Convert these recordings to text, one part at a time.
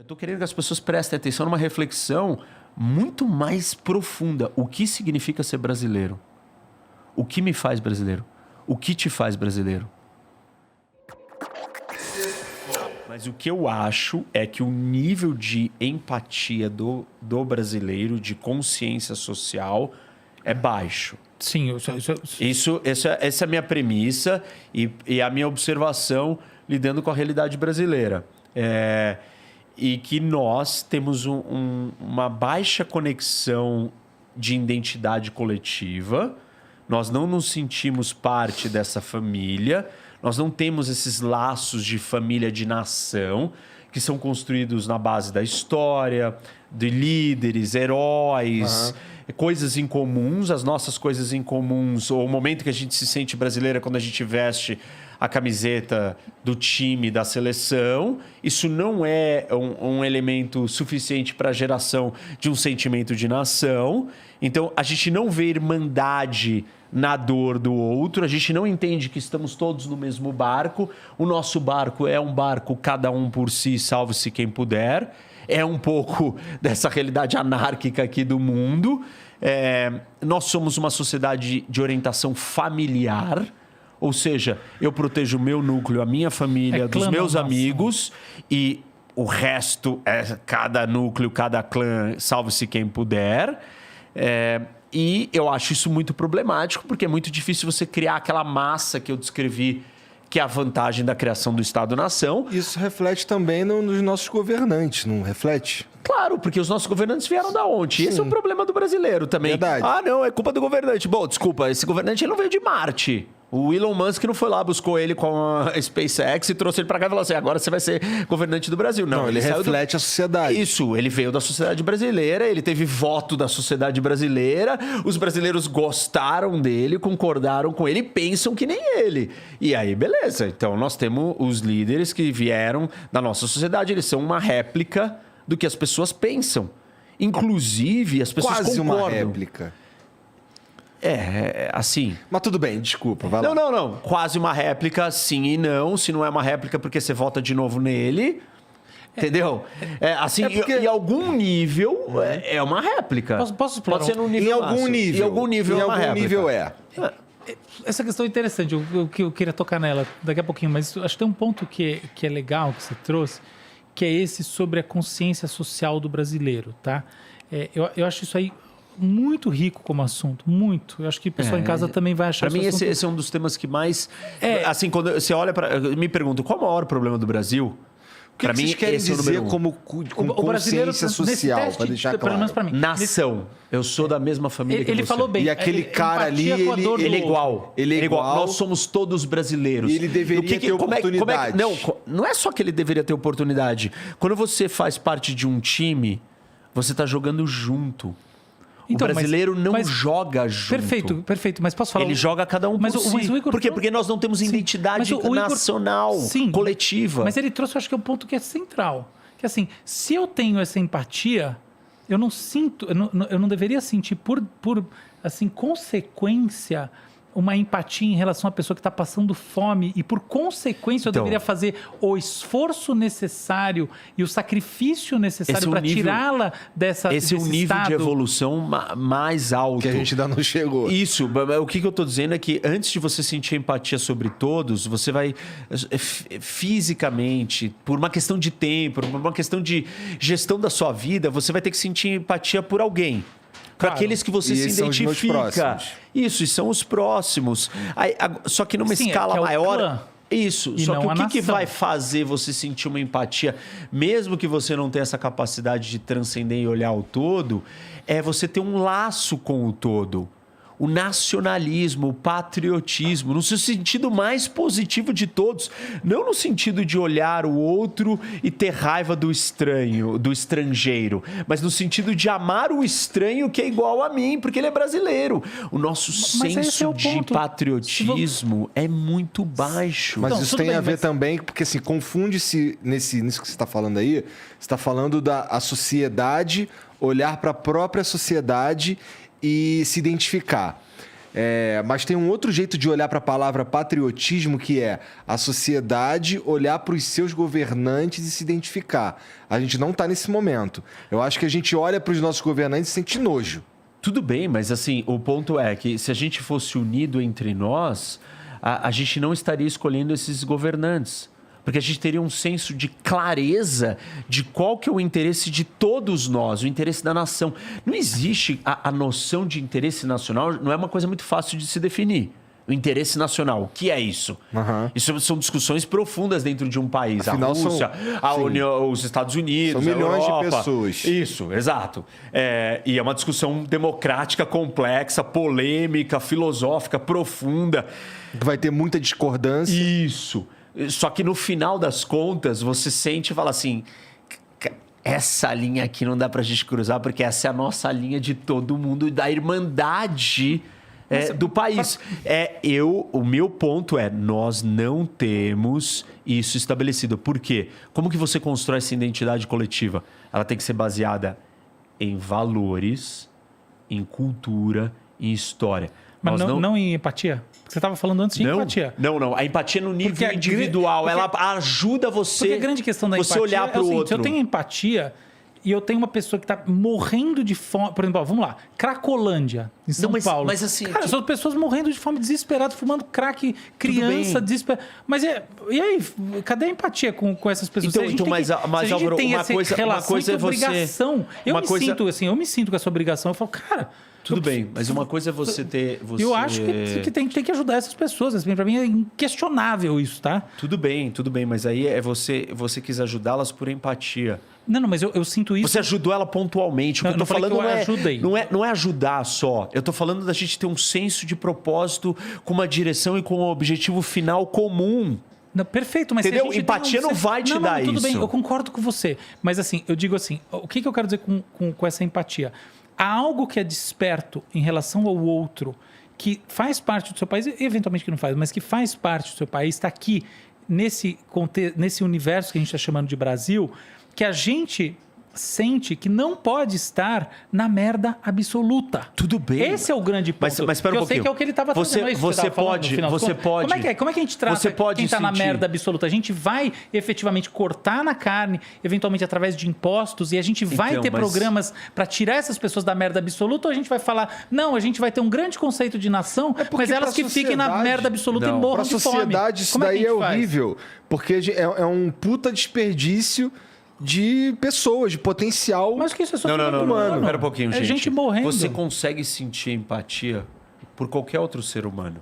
Eu tô querendo que as pessoas prestem atenção numa reflexão muito mais profunda. O que significa ser brasileiro? O que me faz brasileiro? O que te faz brasileiro? Mas o que eu acho é que o nível de empatia do brasileiro, de consciência social, é baixo. Sim, Essa é a minha premissa e a minha observação lidando com a realidade brasileira. E que nós temos uma baixa conexão de identidade coletiva, nós não nos sentimos parte dessa família, nós não temos esses laços de família, de nação, que são construídos na base da história, de líderes, heróis, coisas em comuns, as nossas coisas em comuns, ou o momento que a gente se sente brasileira quando a gente veste a camiseta do time, da seleção. Isso não é um elemento suficiente para a geração de um sentimento de nação. Então, a gente não vê irmandade na dor do outro, a gente não entende que estamos todos no mesmo barco. O nosso barco é um barco cada um por si, salve-se quem puder. É um pouco dessa realidade anárquica aqui do mundo. Nós somos uma sociedade de orientação familiar, ou seja, eu protejo o meu núcleo, a minha família, dos meus amigos, e o resto é cada núcleo, cada clã, salve-se quem puder. E eu acho isso muito problemático, porque é muito difícil você criar aquela massa que eu descrevi, que é a vantagem da criação do Estado-nação. Isso reflete também nos nossos governantes, não reflete? Claro, porque os nossos governantes vieram da onde? Sim. Esse é o problema do brasileiro também. Verdade. Ah, não, é culpa do governante. Bom, desculpa, esse governante ele não veio de Marte. O Elon Musk não foi lá, buscou ele com a SpaceX e trouxe ele para cá e falou assim, agora você vai ser governante do Brasil. Não, ele reflete a sociedade. Isso, ele veio da sociedade brasileira, ele teve voto da sociedade brasileira, os brasileiros gostaram dele, concordaram com ele e pensam que nem ele. E aí, beleza. Então, nós temos os líderes que vieram da nossa sociedade, eles são uma réplica do que as pessoas pensam. Inclusive, as pessoas Quase concordam. Uma réplica. Assim... Mas tudo bem, desculpa, vai lá. Não. Quase uma réplica, sim e não. Se não é uma réplica, porque você vota de novo nele. Entendeu? Em algum nível, é uma réplica. Posso explorar? Pode ser num nível Em algum nível. Em algum nível é uma réplica. Nível é. Essa questão é interessante, eu queria tocar nela daqui a pouquinho, mas acho que tem um ponto que é legal que você trouxe, que é esse sobre a consciência social do brasileiro, tá? Eu acho isso aí muito rico como assunto, muito. Eu acho que o pessoal em casa também vai achar... Para mim, esse é um dos temas que mais... Assim, quando você olha para... Me pergunto, qual é o maior problema do Brasil? O que vocês querem dizer como consciência social, para deixar claro? Menos para mim. Nação. Eu sou da mesma família que você. Ele falou bem. E aquele cara ali, ele é igual. Ele é igual. Nós somos todos brasileiros. E ele deveria ter oportunidade. Não é só que ele deveria ter oportunidade. Quando você faz parte de um time, você está jogando junto. Então, o brasileiro não joga junto. Perfeito. Mas posso falar... Ele joga cada um por si. Por quê? Porque nós não temos identidade nacional, coletiva. Mas ele trouxe, eu acho que é um ponto que é central. Que assim, se eu tenho essa empatia, eu não sinto... Eu não deveria sentir por assim, consequência... uma empatia em relação à pessoa que está passando fome e, por consequência, eu deveria fazer o esforço necessário e o sacrifício necessário para tirá-la desse estado. Esse é um nível de evolução mais alto. Que a gente ainda não chegou. Isso. O que eu estou dizendo é que antes de você sentir empatia sobre todos, você vai fisicamente, por uma questão de tempo, por uma questão de gestão da sua vida, você vai ter que sentir empatia por alguém. Para aqueles que você se identifica. Isso, e são os próximos. Só que numa escala maior... Clã. Isso. Só que o que vai fazer você sentir uma empatia, mesmo que você não tenha essa capacidade de transcender e olhar o todo, é você ter um laço com o todo. O nacionalismo, o patriotismo, no seu sentido mais positivo de todos. Não no sentido de olhar o outro e ter raiva do estranho, do estrangeiro, mas no sentido de amar o estranho que é igual a mim, porque ele é brasileiro. O nosso senso de patriotismo é muito baixo. Mas isso tem a ver também, porque assim, confunde-se nisso que você está falando aí, você está falando da sociedade, olhar para a própria sociedade e se identificar. Mas tem um outro jeito de olhar para a palavra patriotismo, que é a sociedade olhar para os seus governantes e se identificar. A gente não está nesse momento. Eu acho que a gente olha para os nossos governantes e sente nojo. Tudo bem, mas assim, o ponto é que se a gente fosse unido entre nós, a gente não estaria escolhendo esses governantes. Porque a gente teria um senso de clareza de qual que é o interesse de todos nós, o interesse da nação. Não existe a noção de interesse nacional, não é uma coisa muito fácil de se definir. O interesse nacional, o que é isso? Uhum. Isso são discussões profundas dentro de um país. Afinal, a Rússia, a União, os Estados Unidos, são milhões a Europa. de pessoas. Isso, exato. E é uma discussão democrática, complexa, polêmica, filosófica, profunda. Vai ter muita discordância. Isso. Só que no final das contas, você sente e fala assim... Essa linha aqui não dá pra gente cruzar, porque essa é a nossa linha de todo mundo, da irmandade do país. O meu ponto é, nós não temos isso estabelecido. Por quê? Como que você constrói essa identidade coletiva? Ela tem que ser baseada em valores, em cultura, em história. Mas não em empatia? Você estava falando antes de empatia. Não. A empatia no nível individual. Ela ajuda você... Porque a grande questão da empatia olhar para o outro. Se eu tenho empatia e eu tenho uma pessoa que está morrendo de fome... Por exemplo, vamos lá. Cracolândia, em São Paulo. Mas assim... Cara, são pessoas morrendo de fome, desesperadas, fumando crack, criança, desesperada. Mas e aí? Cadê a empatia com essas pessoas? Mas Álvaro, uma coisa é você... Obrigação. Eu me sinto com essa obrigação. Eu falo, cara... Tudo bem, mas uma coisa é você ter... Eu acho que tem que ajudar essas pessoas. Assim, para mim é inquestionável isso, tá? Tudo bem, mas aí você quis ajudá-las por empatia. Não, mas eu sinto isso... Você ajudou ela pontualmente. O que eu tô falando não é ajudar só. Eu tô falando da gente ter um senso de propósito com uma direção e com um objetivo final comum. Não, perfeito, mas... Entendeu? Empatia não vai te dar isso. Tudo bem, eu concordo com você. Mas assim, eu digo assim, o que eu quero dizer com essa empatia? Há algo que é desperto em relação ao outro, que faz parte do seu país, eventualmente que não faz, mas que faz parte do seu país, está aqui nesse universo que a gente está chamando de Brasil, que a gente sente que não pode estar na merda absoluta. Tudo bem. Esse é o grande ponto. Mas espera um pouquinho. Eu sei que é o que ele estava fazendo. Você pode. Como é que a gente trata quem está na merda absoluta? A gente vai efetivamente cortar na carne, eventualmente através de impostos, e a gente vai ter programas para tirar essas pessoas da merda absoluta, ou a gente vai falar, não, a gente vai ter um grande conceito de nação, mas elas que fiquem na merda absoluta e morram de fome. Para a sociedade isso daí é horrível, porque é um puta desperdício de pessoas, de potencial. Mas que isso é só humano. Espera um pouquinho, gente. É gente morrendo. Você consegue sentir empatia por qualquer outro ser humano.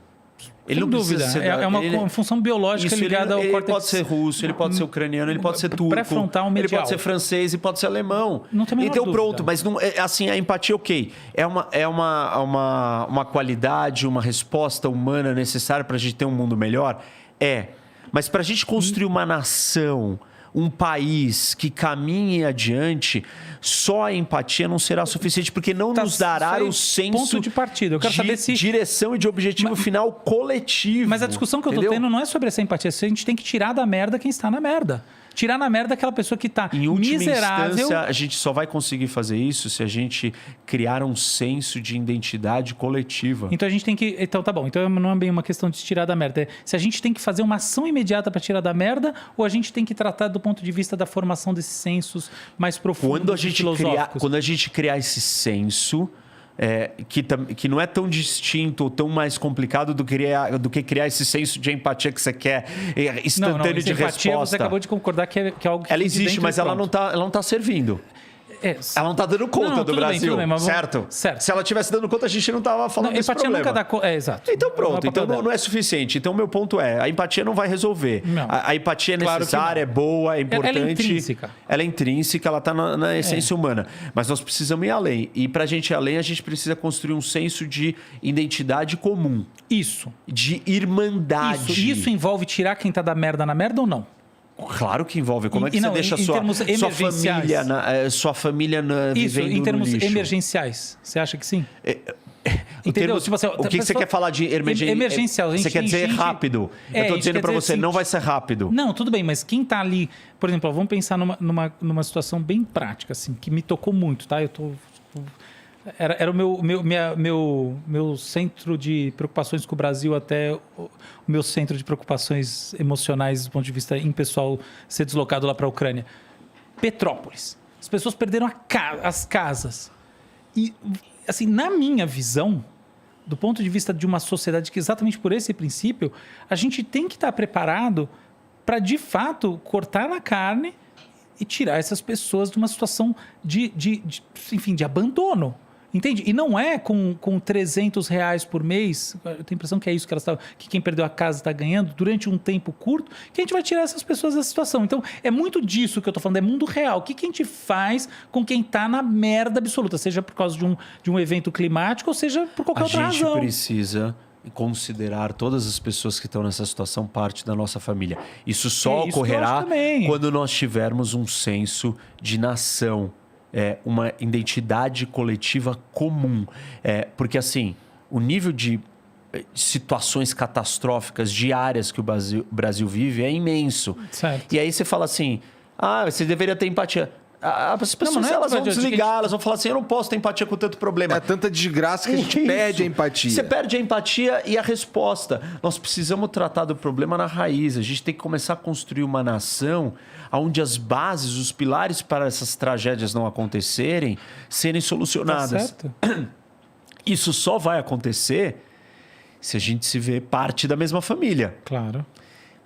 Ele não dúvida. É uma função biológica ligada ao córtex. Ele pode ser russo, ele pode ser ucraniano, ele pode ser turco. Pré-frontal medial. Ele pode ser francês e pode ser alemão. Não tem a menor dúvida. Pronto, mas não, assim, a empatia, ok. É uma qualidade, uma resposta humana necessária para a gente ter um mundo melhor? Mas para a gente construir uma nação, um país que caminhe adiante, só a empatia não será suficiente, porque não nos dará o senso ponto de partida. Eu quero saber se direção e de objetivo final coletivo. Mas a discussão que eu tô tendo não é sobre essa empatia. A gente tem que tirar da merda quem está na merda. Tirar na merda aquela pessoa que está miserável. Em última instância, a gente só vai conseguir fazer isso se a gente criar um senso de identidade coletiva. Então a gente tem que... Então tá bom. Então não é bem uma questão de tirar da merda. Se a gente tem que fazer uma ação imediata para tirar da merda, ou a gente tem que tratar do ponto de vista da formação desses sensos mais profundos e filosóficos? Quando a gente criar esse senso... que não é tão distinto ou tão mais complicado do que criar esse senso de empatia que você quer, instantâneo de empatia, resposta. Você acabou de concordar que é algo que ela existe, mas ela não tá servindo. Ela não está dando conta do Brasil, bem, certo? Se ela estivesse dando conta, a gente não estava falando desse problema. Empatia nunca dá conta. Exato. Então pronto, não é suficiente. Então meu ponto a empatia não vai resolver. A empatia é necessária, é boa, é importante. Ela é intrínseca. Ela é intrínseca, ela está na essência humana. Mas nós precisamos ir além. E para a gente ir além, a gente precisa construir um senso de identidade comum. Isso. De irmandade. Isso envolve tirar quem está da merda na merda ou não? Claro que envolve. Como é que você deixa sua família vivendo em termos no lixo? emergenciais, você acha que sim? Entendeu? O que você quer falar de emergencial? Você quer dizer rápido. Eu estou dizendo para você, não vai ser rápido. Não, tudo bem, mas quem está ali... Por exemplo, vamos pensar numa situação bem prática, assim, que me tocou muito, tá? Era o meu centro de preocupações com o Brasil, até o meu centro de preocupações emocionais do ponto de vista impessoal ser deslocado lá para a Ucrânia. Petrópolis. As pessoas perderam as casas. E, assim, na minha visão, do ponto de vista de uma sociedade que exatamente por esse princípio, a gente tem que estar preparado para, de fato, cortar na carne e tirar essas pessoas de uma situação de abandono. Entende? E não é com R$300 por mês, eu tenho a impressão que é isso que quem perdeu a casa está ganhando durante um tempo curto, que a gente vai tirar essas pessoas da situação. Então, é muito disso que eu estou falando, é mundo real. O que a gente faz com quem está na merda absoluta, seja por causa de um evento climático ou seja por qualquer outra razão. A gente precisa considerar todas as pessoas que estão nessa situação parte da nossa família. Isso só ocorrerá quando nós tivermos um senso de nação, uma identidade coletiva comum. Porque, assim, o nível de situações catastróficas diárias que o Brasil vive é imenso. Certo. E aí você fala assim, você deveria ter empatia. As pessoas elas vão desligar, elas vão falar assim, eu não posso ter empatia com tanto problema. É tanta desgraça que a gente perde a empatia. Você perde a empatia e a resposta. Nós precisamos tratar do problema na raiz. A gente tem que começar a construir uma nação onde as bases, os pilares para essas tragédias não acontecerem, serem solucionadas. Tá certo. Isso só vai acontecer se a gente se vê parte da mesma família. Claro.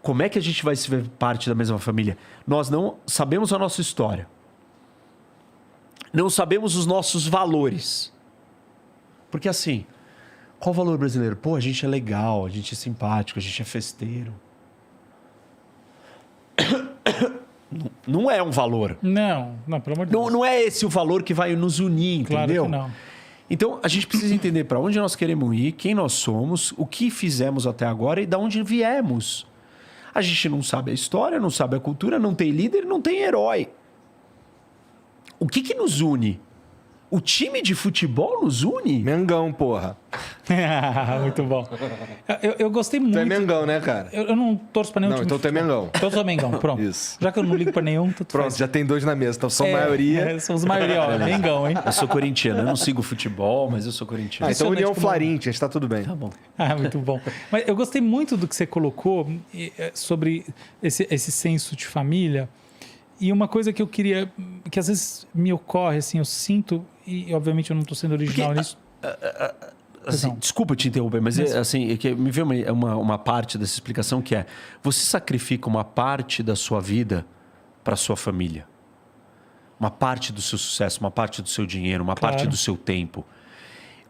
Como é que a gente vai se ver parte da mesma família? Nós não sabemos a nossa história. Não sabemos os nossos valores. Porque assim, qual o valor brasileiro? Pô, a gente é legal, a gente é simpático, a gente é festeiro. Não é um valor. Não, pelo amor de Deus. Não é esse o valor que vai nos unir, entendeu? Claro que não. Então, a gente precisa entender para onde nós queremos ir, quem nós somos, o que fizemos até agora e de onde viemos. A gente não sabe a história, não sabe a cultura, não tem líder, não tem herói. O que nos une? O time de futebol nos une? Mengão, porra. Muito bom. Eu gostei muito. Tu é Mengão, né, cara? Eu não torço pra nenhum time. Então tu é Mengão. Então eu sou Mengão, pronto. Isso. Já que eu não ligo pra nenhum, tudo Pronto, faz. já tem 2 na mesa. Então são maioria. Somos maioria, ó. Mengão, hein? Eu sou corintiano, eu não sigo futebol, mas eu sou corintiano. Então União como- Florentias, tá tudo bem. Tá bom. Muito bom. Mas eu gostei muito do que você colocou sobre esse senso de família. E uma coisa que eu queria, que às vezes me ocorre, assim, eu sinto, e obviamente eu não estou sendo original nisso. Assim, desculpa te interromper, mas assim, é que me veio uma parte dessa explicação que é: você sacrifica uma parte da sua vida para a sua família. Uma parte do seu sucesso, uma parte do seu dinheiro, uma parte do seu tempo.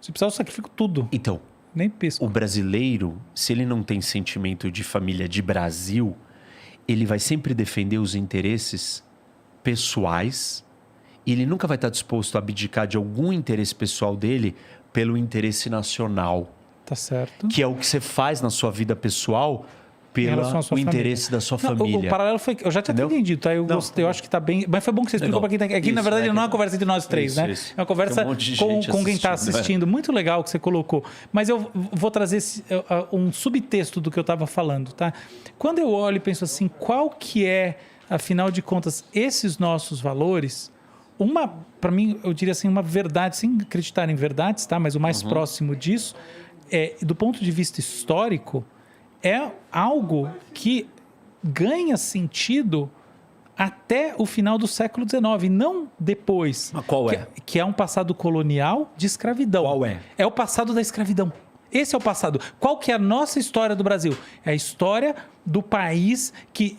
Se precisar, eu sacrifico tudo. Então, Nem pisco. o brasileiro, se ele não tem sentimento de família de Brasil, ele vai sempre defender os interesses pessoais e ele nunca vai estar disposto a abdicar de algum interesse pessoal dele pelo interesse nacional. Tá certo. Que é o que você faz na sua vida pessoal pelo interesse da sua família. O paralelo foi... Eu já tinha entendido, tá? Eu gostei, eu acho que tá bem... Mas foi bom que você explicou para quem tá aqui. Na verdade, não é uma conversa entre nós três, né? É uma conversa com quem está assistindo. Muito legal que você colocou. Mas eu vou trazer um subtexto do que eu estava falando, tá? Quando eu olho e penso assim, qual que é, afinal de contas, esses nossos valores... para mim, eu diria assim, uma verdade, sem acreditar em verdades, tá? Mas o mais próximo disso, do ponto de vista histórico, é algo que ganha sentido até o final do século XIX, não depois. Mas qual é? Que é um passado colonial de escravidão. Qual é? É o passado da escravidão. Esse é o passado. Qual que é a nossa história do Brasil? É a história do país que...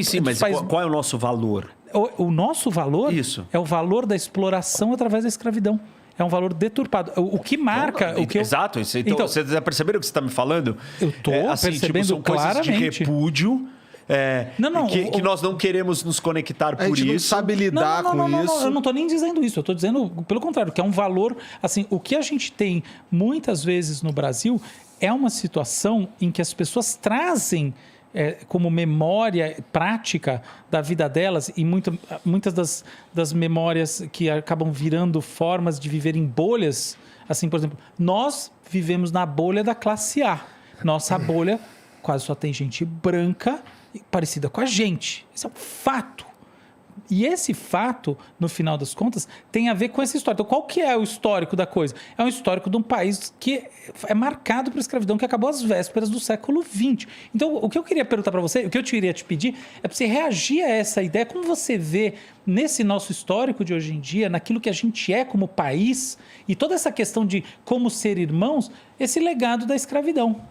Sim, mas qual é o nosso valor? O nosso valor Isso. É o valor da exploração através da escravidão. É um valor deturpado. O que marca... Exato. Então, você já perceberam o que você está me falando? Eu estou percebendo são coisas claramente. de repúdio... que nós não queremos nos conectar por isso. A gente não sabe lidar com isso. Não, eu não estou nem dizendo isso. Eu estou dizendo, pelo contrário, que é um valor... Assim, o que a gente tem muitas vezes no Brasil é uma situação em que as pessoas trazem como memória prática da vida delas e muitas das memórias que acabam virando formas de viver em bolhas. Assim, por exemplo, nós vivemos na bolha da classe A. Nossa bolha quase só tem gente branca parecida com a gente. Isso é um fato. E esse fato, no final das contas, tem a ver com essa história. Então, qual que é o histórico da coisa? É um histórico de um país que é marcado por escravidão, que acabou às vésperas do século XX. Então, o que eu queria perguntar para você, o que eu queria te pedir, é para você reagir a essa ideia. Como você vê nesse nosso histórico de hoje em dia, naquilo que a gente é como país, e toda essa questão de como ser irmãos, esse legado da escravidão?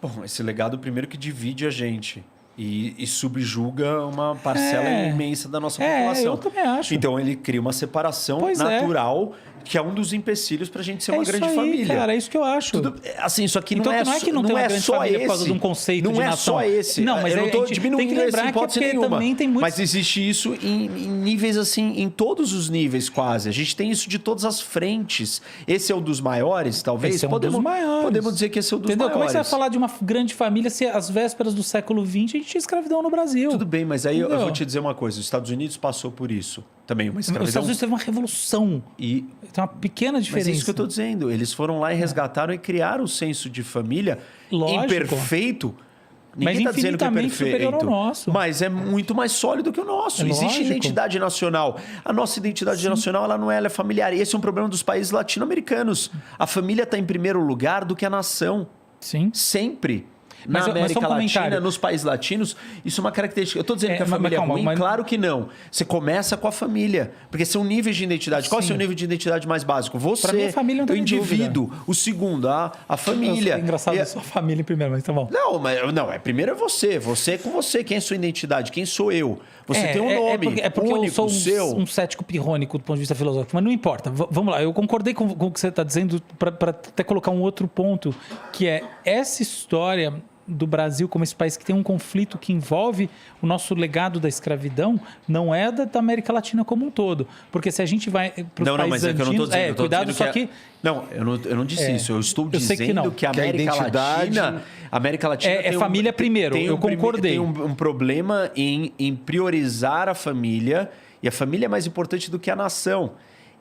Bom, esse legado primeiro que divide a gente. E subjuga uma parcela imensa da nossa população. Eu também acho. Então ele cria uma separação natural, que é um dos empecilhos para a gente ser uma grande família. Cara, é isso que eu acho. Assim, isso aqui então, não é que não tem uma grande família por causa de um conceito de nação. Não é só esse. Não, mas eu não estou diminuindo tem que lembrar esse hipótese que nenhuma. Também tem muitos... Mas existe isso em níveis assim, em todos os níveis quase. A gente tem isso de todas as frentes. Esse é um dos maiores, talvez? Esse é um dos maiores. Podemos dizer que esse é um dos Entendeu? maiores. Como é que você vai falar de uma grande família se às vésperas do século XX a gente tinha escravidão no Brasil? Tudo bem, mas aí eu vou te dizer uma coisa. Os Estados Unidos passou por isso. Também uma escravidão. Os Estados Unidos teve uma revolução. E tem uma pequena diferença. Mas é isso que eu estou dizendo. Eles foram lá e resgataram e criaram o senso de família imperfeito. Ninguém está dizendo que é perfeito. Superior ao nosso. Mas é muito mais sólido que o nosso. Existe identidade nacional. A nossa identidade nacional ela é familiar. E esse é um problema dos países latino-americanos. A família está em primeiro lugar do que a nação. Sim. Sempre. Na América Latina, nos países latinos, isso é uma característica. Eu estou dizendo que a família é ruim? Claro que não. Você começa com a família. Porque são níveis de identidade. Qual é o seu nível de identidade mais básico? Você, mim, a família não tem o indivíduo. Dúvida. O segundo, a família. É engraçado, sua família primeiro, mas tá bom. Não, primeiro é você. Você é com você. Quem é a sua identidade? Quem sou eu? Você tem um nome porque único, eu sou um cético pirrônico do ponto de vista filosófico, mas não importa. Vamos lá, eu concordei com o que você está dizendo para até colocar um outro ponto, que é essa história do Brasil como esse país que tem um conflito que envolve o nosso legado da escravidão, não é da América Latina como um todo. Porque se a gente vai para os países andinos... cuidado, só que... Não, eu não disse isso. Eu estou dizendo que a América Latina é família primeiro, eu concordei. Tem um problema em priorizar a família, e a família é mais importante do que a nação.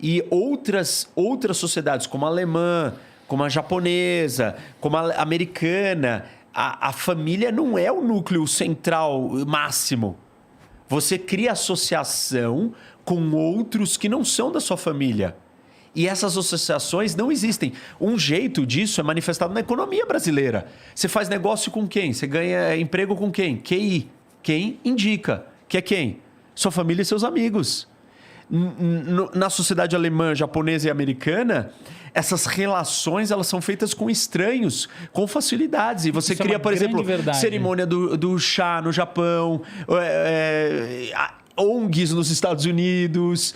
E outras sociedades, como a alemã, como a japonesa, como a americana... A família não é o núcleo central máximo. Você cria associação com outros que não são da sua família. E essas associações não existem. Um jeito disso é manifestado na economia brasileira. Você faz negócio com quem? Você ganha emprego com quem? QI. Quem indica? Que é quem? Sua família e seus amigos. Na sociedade alemã, japonesa e americana, essas relações elas são feitas com estranhos, com facilidades. E você cria, por exemplo, cerimônia do chá no Japão, ONGs nos Estados Unidos,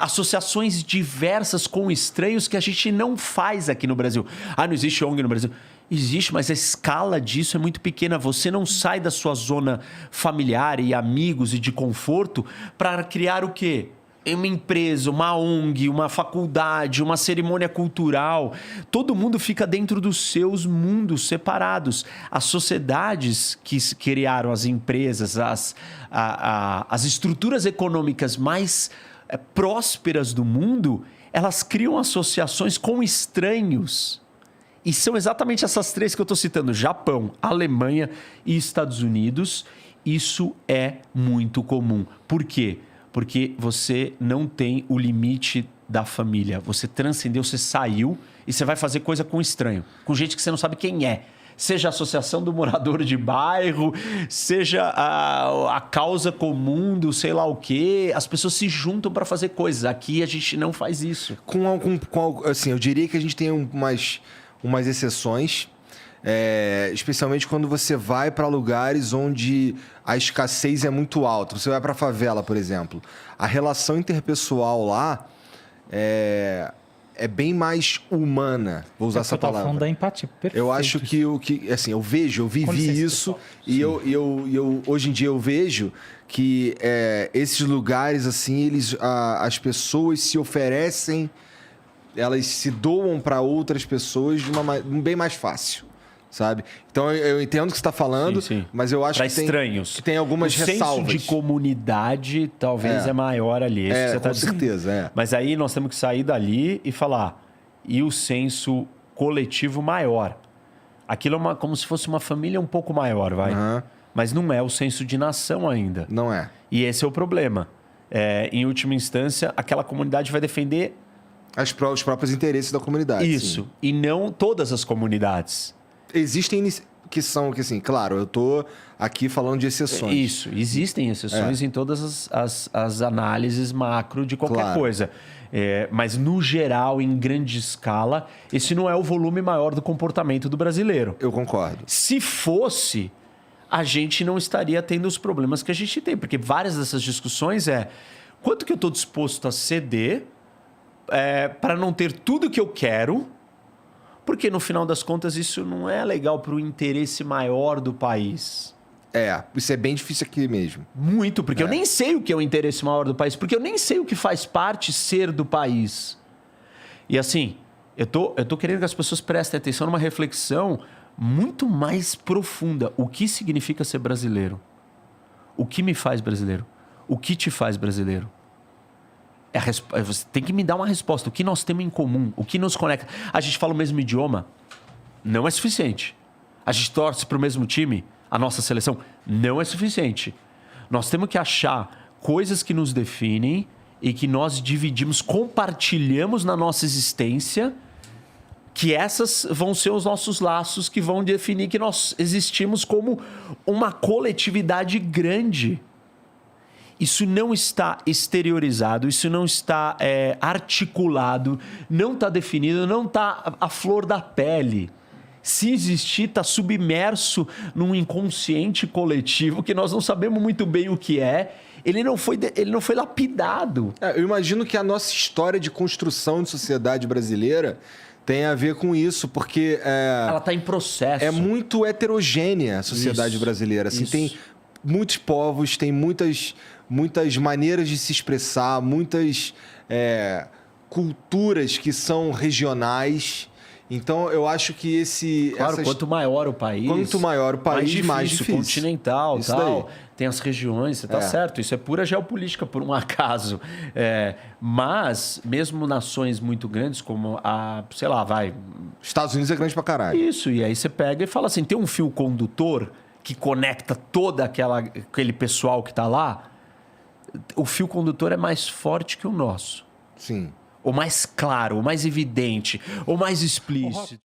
associações diversas com estranhos que a gente não faz aqui no Brasil. Não existe ONG no Brasil. Existe, mas a escala disso é muito pequena. Você não sai da sua zona familiar e amigos e de conforto para criar o quê? Uma empresa, uma ONG, uma faculdade, uma cerimônia cultural. Todo mundo fica dentro dos seus mundos separados. As sociedades que criaram as empresas, as estruturas econômicas mais prósperas do mundo, elas criam associações com estranhos. E são exatamente essas três que eu estou citando: Japão, Alemanha e Estados Unidos. Isso é muito comum. Por quê? Porque você não tem o limite da família. Você transcendeu, você saiu e você vai fazer coisa com estranho, com gente que você não sabe quem é. Seja a associação do morador de bairro, seja a causa comum do sei lá o quê. As pessoas se juntam para fazer coisas. Aqui a gente não faz isso. Assim, eu diria que a gente tem umas exceções. Especialmente quando você vai para lugares onde a escassez é muito alta. Você vai para a favela, por exemplo. A relação interpessoal lá é bem mais humana. Vou usar essa palavra. Falando da empatia. Perfeito. Eu acho que assim, eu vivi isso e eu hoje em dia eu vejo que esses lugares assim, as pessoas se oferecem, elas se doam para outras pessoas bem mais fácil. Sabe? Então eu entendo o que você está falando, sim. Mas eu acho que tem algumas ressalvas. O senso de comunidade talvez é maior ali. Com certeza. Mas aí nós temos que sair dali e falar, e o senso coletivo maior? Aquilo é como se fosse uma família um pouco maior, vai? Mas não é o senso de nação ainda. Não é. E esse é o problema. em última instância, aquela comunidade vai defender Os próprios interesses da comunidade. isso, sim. e não todas as comunidades. Existem que são, que assim, claro, eu tô aqui falando de exceções. Isso, existem exceções em todas as análises macro de qualquer Claro. coisa. Mas, no geral, em grande escala, esse não é o volume maior do comportamento do brasileiro. Eu concordo. Se fosse, a gente não estaria tendo os problemas que a gente tem. Porque várias dessas discussões quanto que eu estou disposto a ceder para não ter tudo que eu quero, porque no final das contas isso não é legal para o interesse maior do país. Isso é bem difícil aqui mesmo. Muito, porque eu nem sei o que é o interesse maior do país, porque eu nem sei o que faz parte ser do país. E assim, eu tô querendo que as pessoas prestem atenção numa reflexão muito mais profunda. O que significa ser brasileiro? O que me faz brasileiro? O que te faz brasileiro? Você tem que me dar uma resposta. O que nós temos em comum? O que nos conecta? A gente fala o mesmo idioma? Não é suficiente. A gente torce para o mesmo time? A nossa seleção? Não é suficiente. Nós temos que achar coisas que nos definem e que nós dividimos, compartilhamos na nossa existência, que essas vão ser os nossos laços que vão definir que nós existimos como uma coletividade grande. Isso não está exteriorizado, isso não está articulado, não está definido, não está à flor da pele. Se existir, está submerso num inconsciente coletivo que nós não sabemos muito bem o que é. Ele não foi lapidado. Eu imagino que a nossa história de construção de sociedade brasileira tem a ver com isso, porque Ela está em processo. é muito heterogênea a sociedade Isso, brasileira. Assim, isso. tem muitos povos, tem muitas maneiras de se expressar, muitas culturas que são regionais. Então, eu acho que Claro, quanto maior o país... Quanto maior o país, mais difícil. Continental, Isso tal. daí. Tem as regiões, você tá certo. Isso é pura geopolítica, por um acaso. Mas, mesmo nações muito grandes, como sei lá, Estados Unidos é grande pra caralho. Isso, e aí você pega e fala assim, tem um fio condutor que conecta todo aquele pessoal que tá lá. O fio condutor é mais forte que o nosso. Sim. Ou mais claro, ou mais evidente, ou mais explícito.